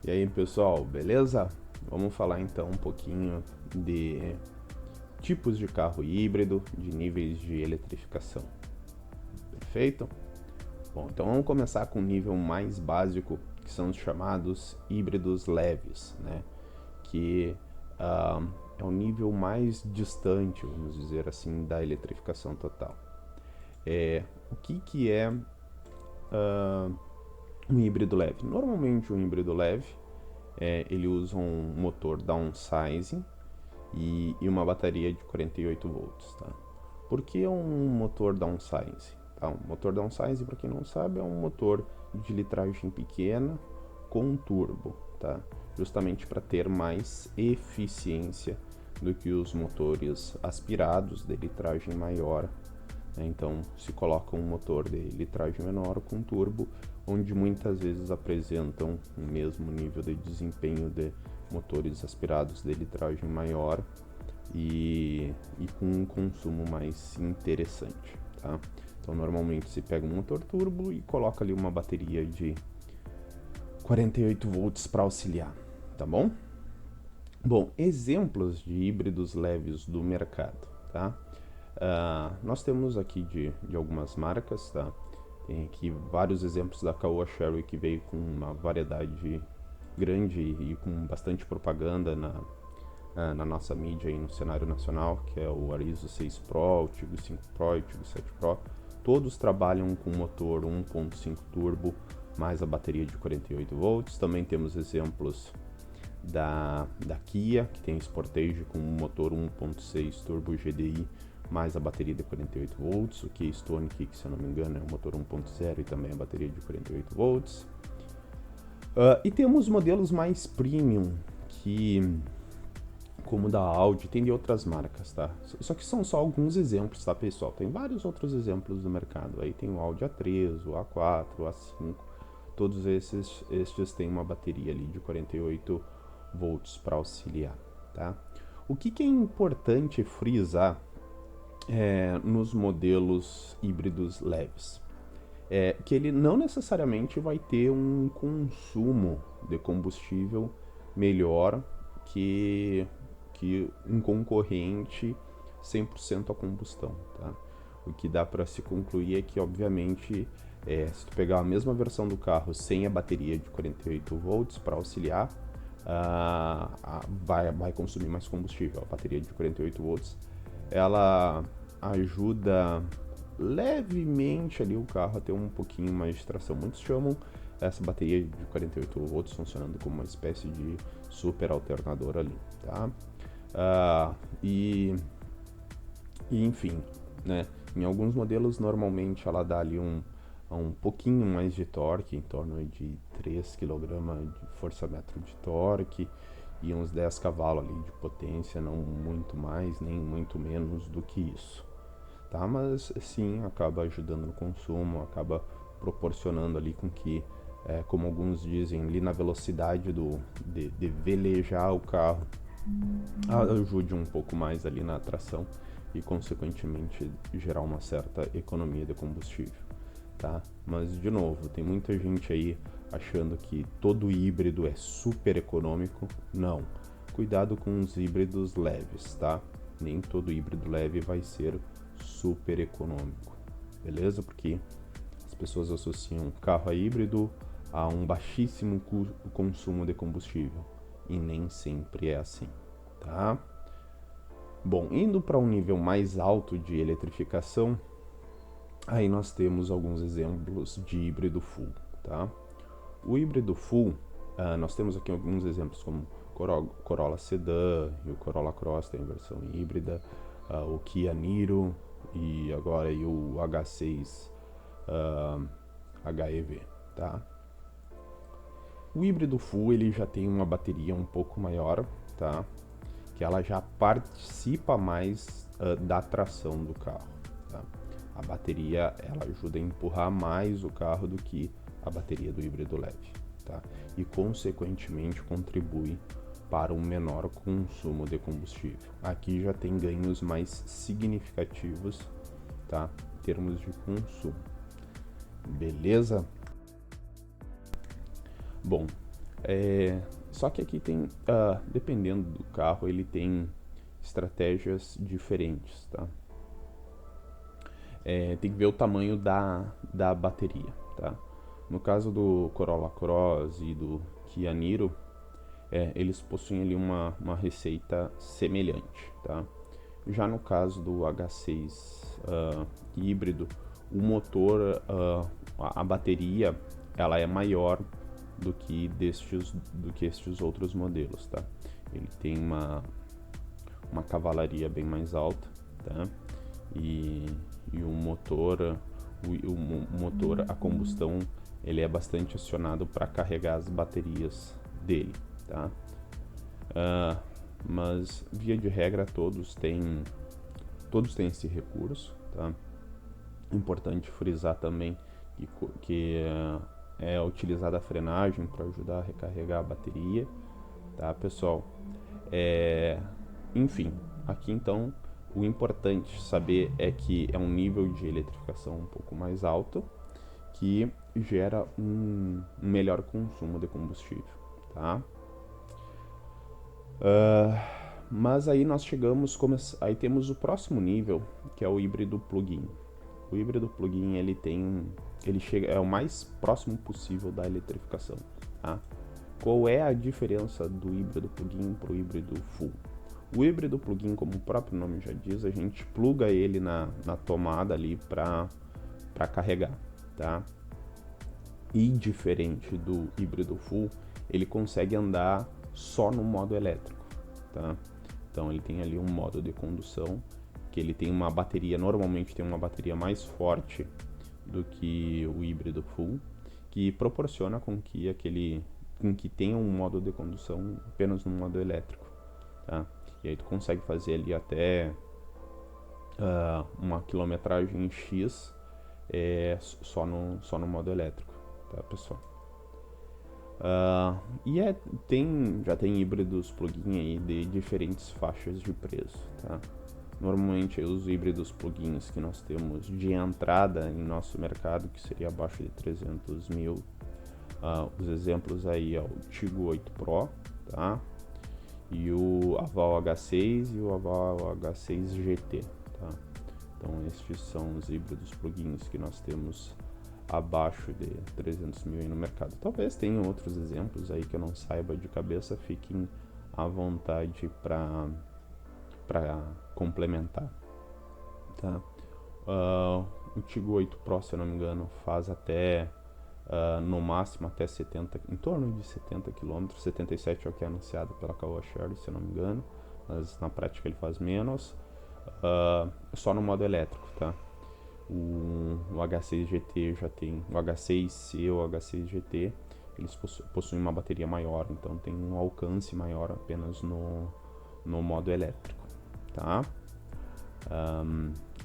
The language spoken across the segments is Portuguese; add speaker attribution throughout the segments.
Speaker 1: E aí, pessoal, beleza? Vamos falar então um pouquinho de tipos de carro híbrido, de níveis de eletrificação. Perfeito? Bom, então vamos começar com o nível mais básico, que são os chamados híbridos leves, né? Que é o nível mais distante, vamos dizer assim, da eletrificação total. O que é um híbrido leve? Normalmente um híbrido leve ele usa um motor downsizing e uma bateria de 48 volts. Tá? Por que um motor downsizing? Tá? Um motor downsizing, para quem não sabe, é um motor de litragem pequena com turbo, tá? Justamente para ter mais eficiência do que os motores aspirados de litragem maior. Então, se coloca um motor de litragem menor com turbo, onde muitas vezes apresentam o mesmo nível de desempenho de motores aspirados de litragem maior e com um consumo mais interessante. Tá? Então, normalmente se pega um motor turbo e coloca ali uma bateria de 48 volts para auxiliar, tá bom? Bom, exemplos de híbridos leves do mercado, tá? Nós temos aqui de algumas marcas, tá? Tem aqui vários exemplos da Caoa Sherry que veio com uma variedade grande e com bastante propaganda na nossa mídia e no cenário nacional, que é o Arizo 6 Pro, o Tiggo 5 Pro e o Tiggo 7 Pro. Todos trabalham com motor 1.5 turbo mais a bateria de 48 volts. Também temos exemplos da Kia, que tem Sportage com um motor 1.6 turbo GDI mais a bateria de 48 volts. O Kia Stone, que se eu não me engano é um motor 1.0 e também a bateria de 48 volts. E temos modelos mais premium, que como da Audi, tem de outras marcas, tá? Só que são só alguns exemplos, tá, pessoal? Tem vários outros exemplos no mercado. Aí tem o Audi A3, o A4, o A5. Todos estes têm uma bateria ali de 48 volts para auxiliar, tá? O que é importante frisar nos modelos híbridos leves? Que ele não necessariamente vai ter um consumo de combustível melhor que um concorrente 100% a combustão, tá? O que dá para se concluir é que, obviamente, se tu pegar a mesma versão do carro sem a bateria de 48 volts para auxiliar, vai consumir mais combustível. A bateria de 48 volts, ela ajuda levemente ali o carro a ter um pouquinho mais de tração. Muitos chamam essa bateria de 48 volts funcionando como uma espécie de super alternador ali, tá? Enfim, né? Em alguns modelos normalmente ela dá ali um pouquinho mais de torque, em torno de 3 kg de força-metro de torque e uns 10 cavalos ali de potência, não muito mais nem muito menos do que isso, tá? Mas sim, acaba ajudando no consumo, acaba proporcionando ali com que, como alguns dizem, ali na velocidade de velejar o carro, ajude um pouco mais ali na tração e consequentemente gerar uma certa economia de combustível, tá? Mas de novo, tem muita gente aí achando que todo híbrido é super econômico. Não, cuidado com os híbridos leves, tá? Nem todo híbrido leve vai ser super econômico, beleza? Porque as pessoas associam carro a híbrido a um baixíssimo consumo de combustível e nem sempre é assim, tá? Bom, indo para um nível mais alto de eletrificação, aí nós temos alguns exemplos de híbrido full, tá? O híbrido full, nós temos aqui alguns exemplos como Corolla Sedan e o Corolla Cross tem versão híbrida, o Kia Niro e agora aí o H6 HEV, tá? O híbrido full ele já tem uma bateria um pouco maior, tá? Que ela já participa mais da tração do carro, tá? A bateria ela ajuda a empurrar mais o carro do que a bateria do híbrido leve, tá? E consequentemente contribui para um menor consumo de combustível. Aqui já tem ganhos mais significativos, tá? Em termos de consumo. Beleza? Bom, Só que aqui tem, dependendo do carro, ele tem estratégias diferentes, tá? Tem que ver o tamanho da bateria, tá? No caso do Corolla Cross e do Kia Niro, eles possuem ali uma receita semelhante, tá? Já no caso do H6 híbrido, o motor, a bateria, ela é maior do que estes outros modelos, tá? Ele tem uma cavalaria bem mais alta, tá? E o motor, a combustão, ele é bastante acionado para carregar as baterias dele, tá? Mas via de regra todos têm esse recurso, tá? Importante frisar também que é utilizada a frenagem para ajudar a recarregar a bateria, tá, pessoal? Enfim, aqui então o importante saber é que é um nível de eletrificação um pouco mais alto que gera um melhor consumo de combustível, tá? Mas aí nós chegamos, aí temos o próximo nível, que é o híbrido plug-in. O híbrido plug-in ele chega, é o mais próximo possível da eletrificação, tá? Qual é a diferença do híbrido plug-in para o híbrido full? O híbrido plug-in, como o próprio nome já diz, a gente pluga ele na tomada ali para carregar, tá? E diferente do híbrido full, ele consegue andar só no modo elétrico, tá? Então ele tem ali um modo de condução que ele tem uma bateria, normalmente tem uma bateria mais forte do que o híbrido full, que proporciona com que tenha um modo de condução apenas no modo elétrico, tá? E aí tu consegue fazer ali até uma quilometragem X só no modo elétrico, tá, pessoal? Já tem híbridos plug-in aí de diferentes faixas de preço, tá? Normalmente os híbridos plug-ins que nós temos de entrada em nosso mercado, que seria abaixo de 300 mil, os exemplos aí é o Tiggo 8 Pro, tá? E o Aval H6 e o Aval H6 GT, tá? Então estes são os híbridos plug-ins que nós temos abaixo de 300 mil aí no mercado. Talvez tenham outros exemplos aí que eu não saiba de cabeça, fiquem à vontade para complementar, tá? O Tiggo 8 Pro, se eu não me engano, faz até no máximo até 70, em torno de 70 km, 77 é o que é anunciado pela Caoa Chery, se eu não me engano, mas na prática ele faz menos, só no modo elétrico, tá? O H6 GT já tem, o H6C e o H6 GT, eles possuem uma bateria maior, então tem um alcance maior apenas no modo elétrico, tá?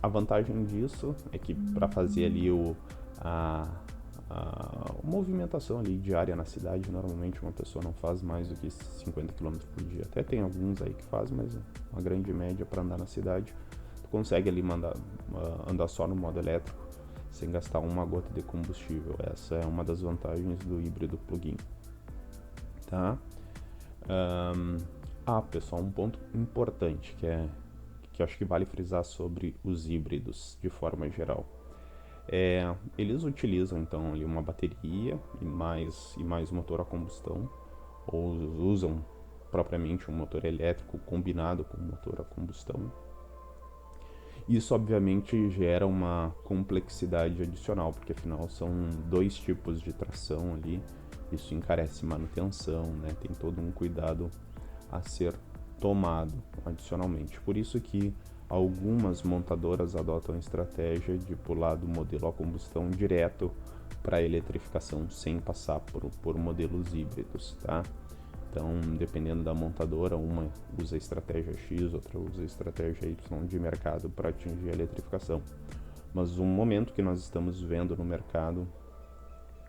Speaker 1: A vantagem disso é que para fazer ali a movimentação ali diária na cidade, normalmente uma pessoa não faz mais do que 50 km por dia. Até tem alguns aí que faz, mas uma grande média para andar na cidade. Tu consegue ali andar só no modo elétrico, sem gastar uma gota de combustível. Essa é uma das vantagens do híbrido plug-in, tá? Pessoal, um ponto importante que eu acho que vale frisar sobre os híbridos de forma geral. Eles utilizam então ali uma bateria e mais motor a combustão, ou usam propriamente um motor elétrico combinado com motor a combustão. Isso obviamente gera uma complexidade adicional, porque afinal são dois tipos de tração ali, isso encarece manutenção, né? Tem todo um cuidado a ser tomado adicionalmente. Por isso que algumas montadoras adotam a estratégia de pular do modelo a combustão direto para a eletrificação sem passar por modelos híbridos, tá? Então, dependendo da montadora, uma usa a estratégia X, outra usa a estratégia Y de mercado para atingir a eletrificação. Mas um momento que nós estamos vendo no mercado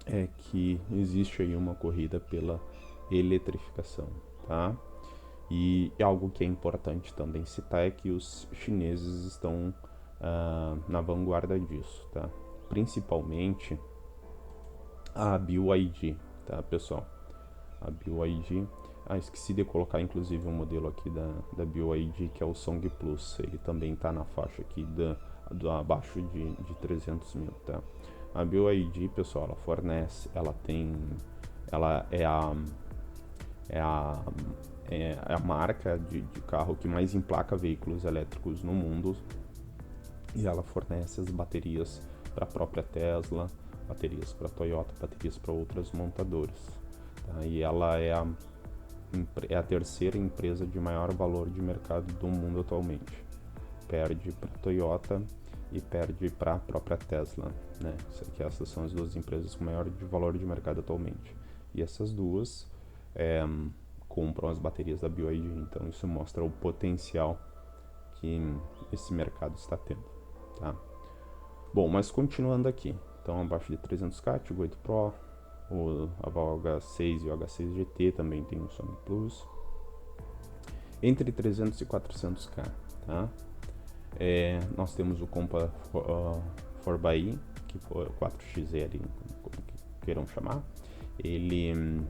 Speaker 1: é que existe aí uma corrida pela eletrificação, tá? E algo que é importante também citar é que os chineses estão na vanguarda disso, tá? Principalmente a BYD, tá, pessoal? a BYD. Esqueci de colocar inclusive um modelo aqui da BYD, que é o Song Plus. Ele também está na faixa aqui abaixo de 300 mil, tá? A BYD, pessoal, ela fornece, ela é a marca de carro que mais emplaca veículos elétricos no mundo, e ela fornece as baterias para a própria Tesla, baterias para a Toyota, baterias para outras montadoras, tá? E ela é a terceira empresa de maior valor de mercado do mundo atualmente. Perde para a Toyota e perde para a própria Tesla, né? Essas são as duas empresas com maior valor de mercado atualmente. E essas duas compram as baterias da BYD, então isso mostra o potencial que esse mercado está tendo, tá? Bom, mas continuando aqui, então abaixo de 300k, Tiggo 8 Pro, a H6 e o H6 GT também tem o Song Plus, entre 300 e 400k, tá? Nós temos o Compa 4xE, que foi 4XL, como queiram chamar. Ele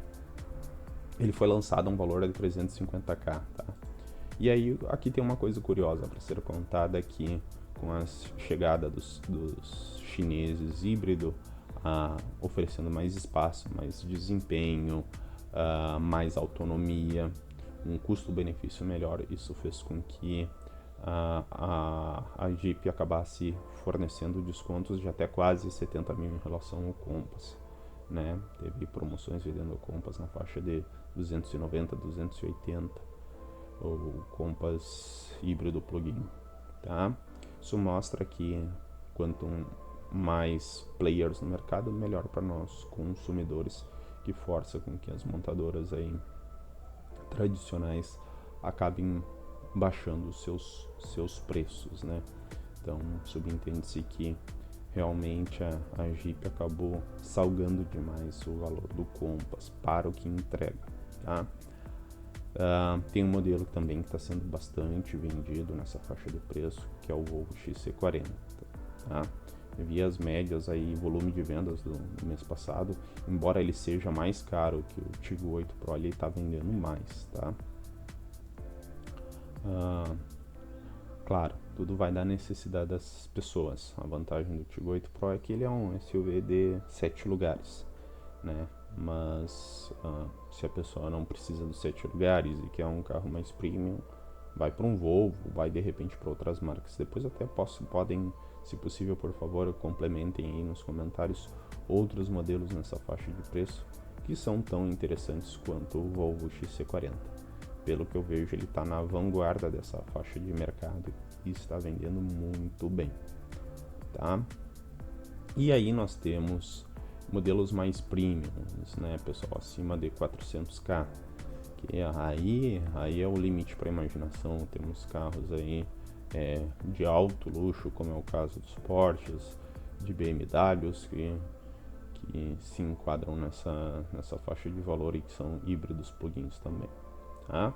Speaker 1: foi lançado a um valor de 350k, tá? E aí aqui tem uma coisa curiosa para ser contada, que com a chegada dos chineses híbrido, oferecendo mais espaço, mais desempenho, mais autonomia, um custo-benefício melhor, isso fez com que a Jeep acabasse fornecendo descontos de até quase 70 mil em relação ao Compass, né? Teve promoções vendendo o Compass na faixa de 290, 280, o Compass híbrido plug-in, tá? Isso mostra que quanto mais players no mercado, melhor para nós consumidores, que força com que as montadoras aí tradicionais acabem baixando os seus preços, né? Então subentende-se que realmente a Jeep acabou salgando demais o valor do Compass para o que entrega, tá? Tem um modelo também que está sendo bastante vendido nessa faixa de preço, que é o Volvo XC40, tá? Eu vi as médias aí, volume de vendas do mês passado, embora ele seja mais caro que o Tiggo 8 Pro, ele está vendendo mais, tá? Claro, tudo vai da necessidade das pessoas. A vantagem do Tiggo 8 Pro é que ele é um SUV de 7 lugares, né? Mas se a pessoa não precisa dos 7 lugares e quer um carro mais premium, vai para um Volvo, vai de repente para outras marcas. Depois até podem, se possível, por favor, complementem aí nos comentários outros modelos nessa faixa de preço que são tão interessantes quanto o Volvo XC40. Pelo que eu vejo, ele está na vanguarda dessa faixa de mercado e está vendendo muito bem, tá? E aí nós temos modelos mais premiums, né, pessoal, acima de 400k, que aí é o limite para a imaginação. Temos carros aí de alto luxo, como é o caso dos Porsches, de BMWs, que se enquadram nessa faixa de valor e que são híbridos plug-ins também, tá?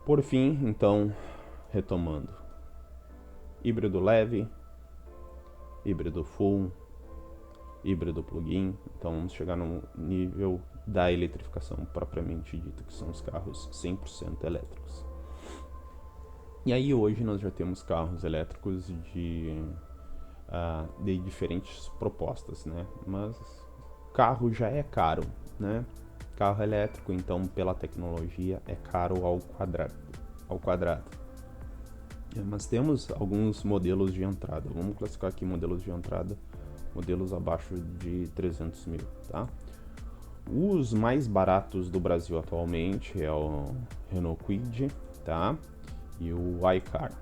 Speaker 1: Por fim, então, retomando, híbrido leve, híbrido full, híbrido plug-in. Então vamos chegar no nível da eletrificação propriamente dita, que são os carros 100% elétricos. E aí hoje nós já temos carros elétricos de diferentes propostas, né? Mas carro já é caro, né? Carro elétrico, então, pela tecnologia, é caro ao quadrado. Mas temos alguns modelos de entrada. Vamos classificar aqui modelos de entrada, modelos abaixo de 300 mil, tá? Os mais baratos do Brasil atualmente é o Renault Kwid, tá? E o iCar,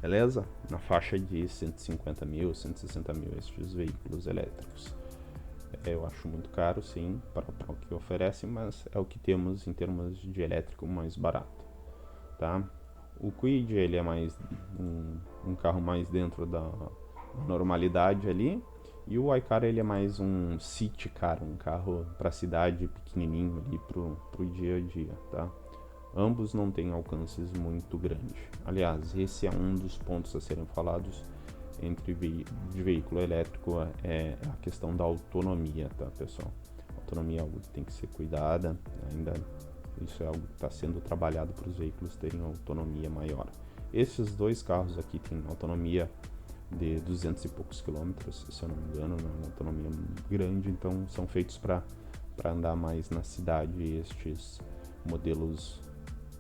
Speaker 1: beleza? Na faixa de 150 mil, 160 mil estes veículos elétricos. Eu acho muito caro, sim, para o que oferece, mas é o que temos em termos de elétrico mais barato, tá? O Kwid, ele é mais um carro mais dentro da normalidade ali, e o iCar, ele é mais um city car, um carro para cidade pequenininho ali pro dia a dia, tá? Ambos não têm alcances muito grandes. Aliás, esse é um dos pontos a serem falados de veículo elétrico, é a questão da autonomia, tá, pessoal? autonomia é algo que tem que ser cuidada, ainda isso é algo que está sendo trabalhado para os veículos terem autonomia maior. Esses dois carros aqui têm autonomia de 200 e poucos quilômetros, se eu não me engano, não é uma autonomia grande, então são feitos para andar mais na cidade estes modelos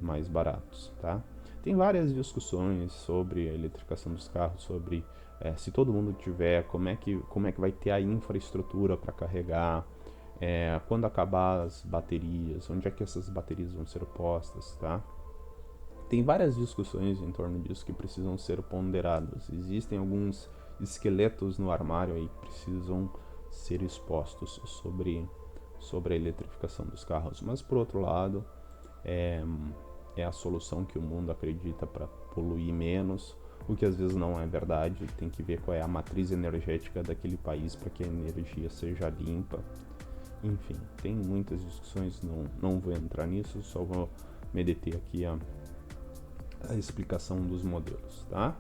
Speaker 1: mais baratos, tá? Tem várias discussões sobre a eletrificação dos carros, sobre se todo mundo tiver, como é que vai ter a infraestrutura para carregar, quando acabar as baterias, onde é que essas baterias vão ser postas, tá? Tem várias discussões em torno disso que precisam ser ponderadas. Existem alguns esqueletos no armário aí que precisam ser expostos sobre a eletrificação dos carros. Mas, por outro lado, é a solução que o mundo acredita para poluir menos, o que às vezes não é verdade. Tem que ver qual é a matriz energética daquele país para que a energia seja limpa. Enfim, tem muitas discussões, não vou entrar nisso, só vou me deter aqui a explicação dos modelos, tá?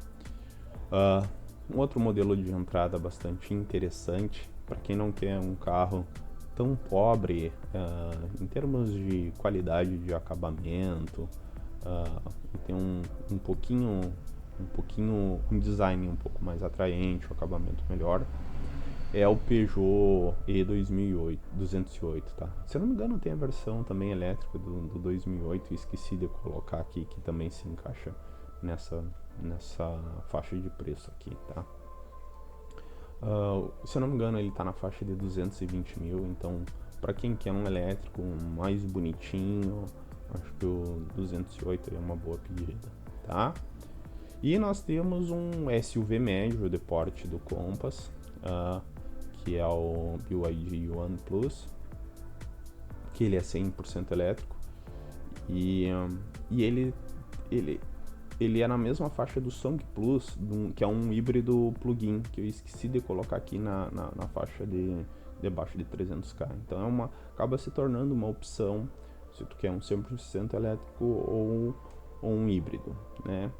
Speaker 1: Um outro modelo de entrada bastante interessante para quem não quer um carro tão pobre em termos de qualidade de acabamento, tem um design um pouco mais atraente, um acabamento melhor, é o Peugeot E208, tá? Se eu não me engano tem a versão também elétrica do 2008, esqueci de colocar aqui, que também se encaixa nessa faixa de preço aqui, tá? Se eu não me engano ele tá na faixa de 220 mil, então para quem quer um elétrico mais bonitinho, acho que o 208 é uma boa pedida, tá? E nós temos um SUV médio de porte do Compass, que é o BYD One Plus, que ele é 100% elétrico e ele é na mesma faixa do Song Plus, que é um híbrido plug-in, que eu esqueci de colocar aqui na faixa de debaixo de 300k. Então acaba se tornando uma opção se tu quer um 100% elétrico ou um híbrido, né?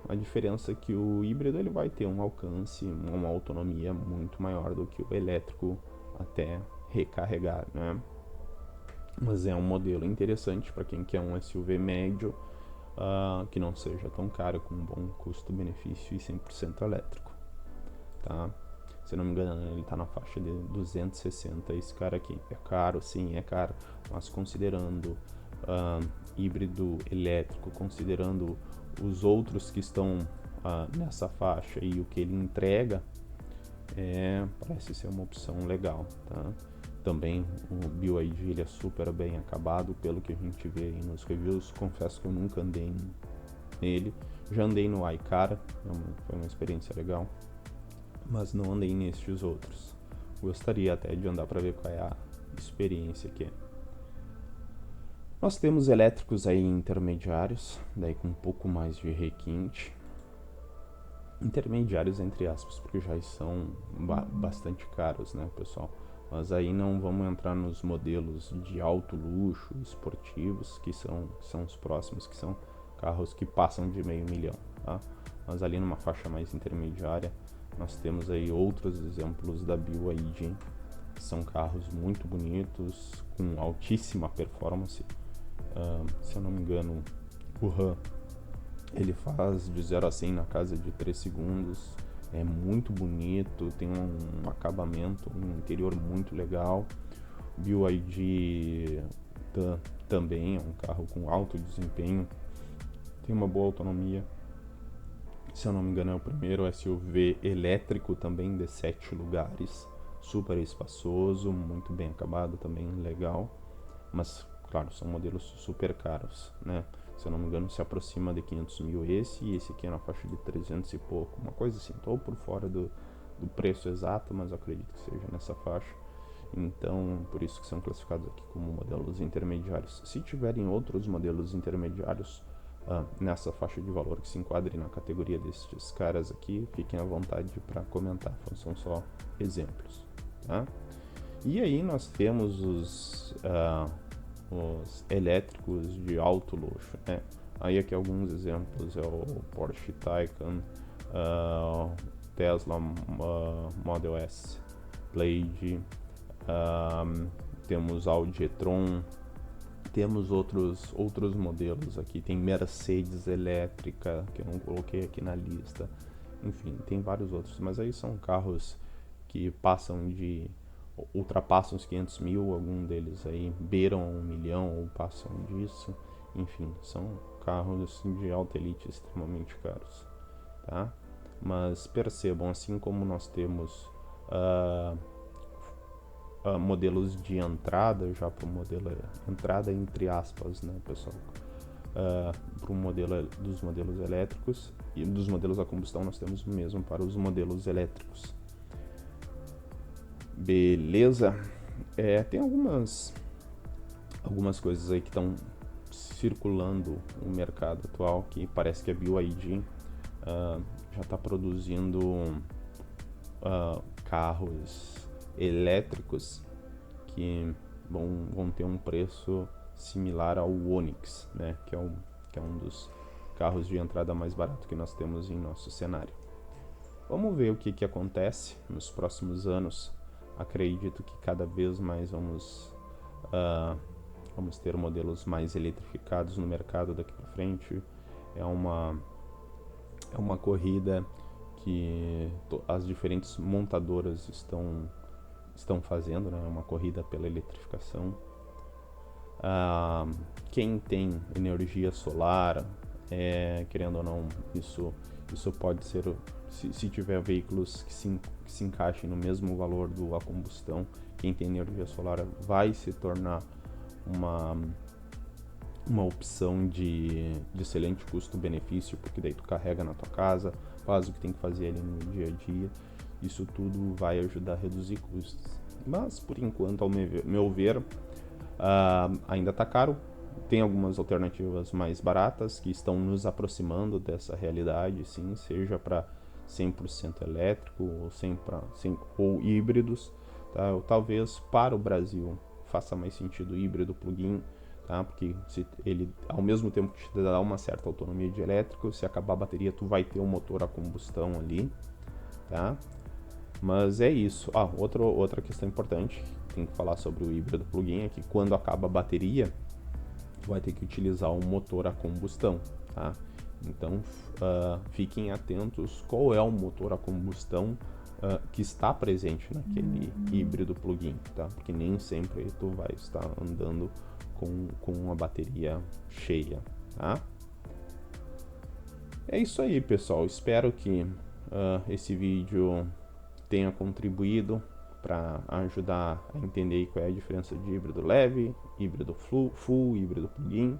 Speaker 1: A diferença é que o híbrido ele vai ter um alcance, uma autonomia muito maior do que o elétrico até recarregar, né? Mas é um modelo interessante para quem quer um SUV médio, que não seja tão caro, com um bom custo-benefício e 100% elétrico, tá? Se não me engano ele está na faixa de 260, esse cara aqui. É caro, sim, é caro, mas considerando híbrido elétrico, considerando os outros que estão nessa faixa e o que ele entrega, parece ser uma opção legal, tá? Também o BYD ele é super bem acabado pelo que a gente vê aí nos reviews. Confesso que eu nunca andei nele, já andei no iCara, foi uma experiência legal, mas não andei nestes outros. Gostaria até de andar para ver qual é a experiência que é. Nós temos elétricos aí intermediários, daí com um pouco mais de requinte. Intermediários entre aspas, porque já são bastante caros, né, pessoal? Mas aí não vamos entrar nos modelos de alto luxo, esportivos, que são os próximos, que são carros que passam de $500 mil, tá? Mas ali numa faixa mais intermediária, nós temos aí outros exemplos da BYD, que são carros muito bonitos, com altíssima performance. Se eu não me engano, o RAM ele faz de 0 a 100 na casa de 3 segundos, é muito bonito, tem um acabamento, um interior muito legal. BYD também é um carro com alto desempenho, tem uma boa autonomia. Se eu não me engano é o primeiro SUV elétrico também de 7 lugares, super espaçoso, muito bem acabado, também legal, mas claro, são modelos super caros, né? Se eu não me engano se aproxima de 500 mil esse, e esse aqui é na faixa de 300 e pouco, uma coisa assim. Estou por fora do preço exato, mas eu acredito que seja nessa faixa. Então, por isso que são classificados aqui como modelos intermediários. Se tiverem outros modelos intermediários nessa faixa de valor que se enquadrem na categoria destes caras aqui, fiquem à vontade para comentar, são só exemplos, tá? E aí nós temos os elétricos de alto luxo, né? Aí aqui alguns exemplos é o Porsche Taycan, Tesla Model S Plaid, temos Audi e-tron, temos outros modelos aqui, tem Mercedes elétrica, que eu não coloquei aqui na lista, enfim, tem vários outros, mas aí são carros que ultrapassam os 500 mil, alguns deles aí beiram 1 milhão ou passam disso, enfim, são carros de alta elite extremamente caros, tá? Mas percebam, assim como nós temos modelos de entrada, já para o modelo entrada entre aspas, né, pessoal, para o modelo dos modelos elétricos e dos modelos a combustão, nós temos o mesmo para os modelos elétricos. Beleza? Tem algumas coisas aí que estão circulando no mercado atual, que parece que a BYD já está produzindo carros elétricos que vão ter um preço similar ao Onix, né, que é um dos carros de entrada mais barato que nós temos em nosso cenário. Vamos ver o que acontece nos próximos anos. Acredito que cada vez mais vamos ter modelos mais eletrificados no mercado daqui para frente. É uma corrida que as diferentes montadoras estão fazendo, né? É uma corrida pela eletrificação. Quem tem energia solar, querendo ou não, isso pode ser, se tiver veículos que se encaixem no mesmo valor do a combustão, quem tem energia solar vai se tornar uma opção de excelente custo-benefício, porque daí tu carrega na tua casa, faz o que tem que fazer ali no dia a dia, isso tudo vai ajudar a reduzir custos. Mas, por enquanto, ao meu ver, ainda está caro. Tem algumas alternativas mais baratas que estão nos aproximando dessa realidade, sim, seja para 100% elétrico ou híbridos, tá? Ou talvez para o Brasil faça mais sentido híbrido plug-in, tá? Porque se ele, ao mesmo tempo que te dá uma certa autonomia de elétrico, se acabar a bateria, tu vai ter um motor a combustão ali, tá? Mas é isso. Outra questão importante, tem que falar sobre o híbrido plug-in, é que quando acaba a bateria, tu vai ter que utilizar um motor a combustão, tá? Então, fiquem atentos qual é o motor a combustão que está presente naquele híbrido plug-in, tá? Porque nem sempre tu vai estar andando com a bateria cheia, tá? É isso aí, pessoal. Espero que esse vídeo tenha contribuído para ajudar a entender qual é a diferença de híbrido leve, híbrido full, híbrido plug-in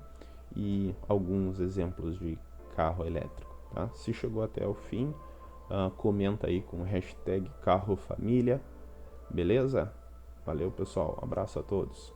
Speaker 1: e alguns exemplos de carro elétrico, tá? Se chegou até o fim, comenta aí com o hashtag carrofamília, beleza? Valeu, pessoal, abraço a todos.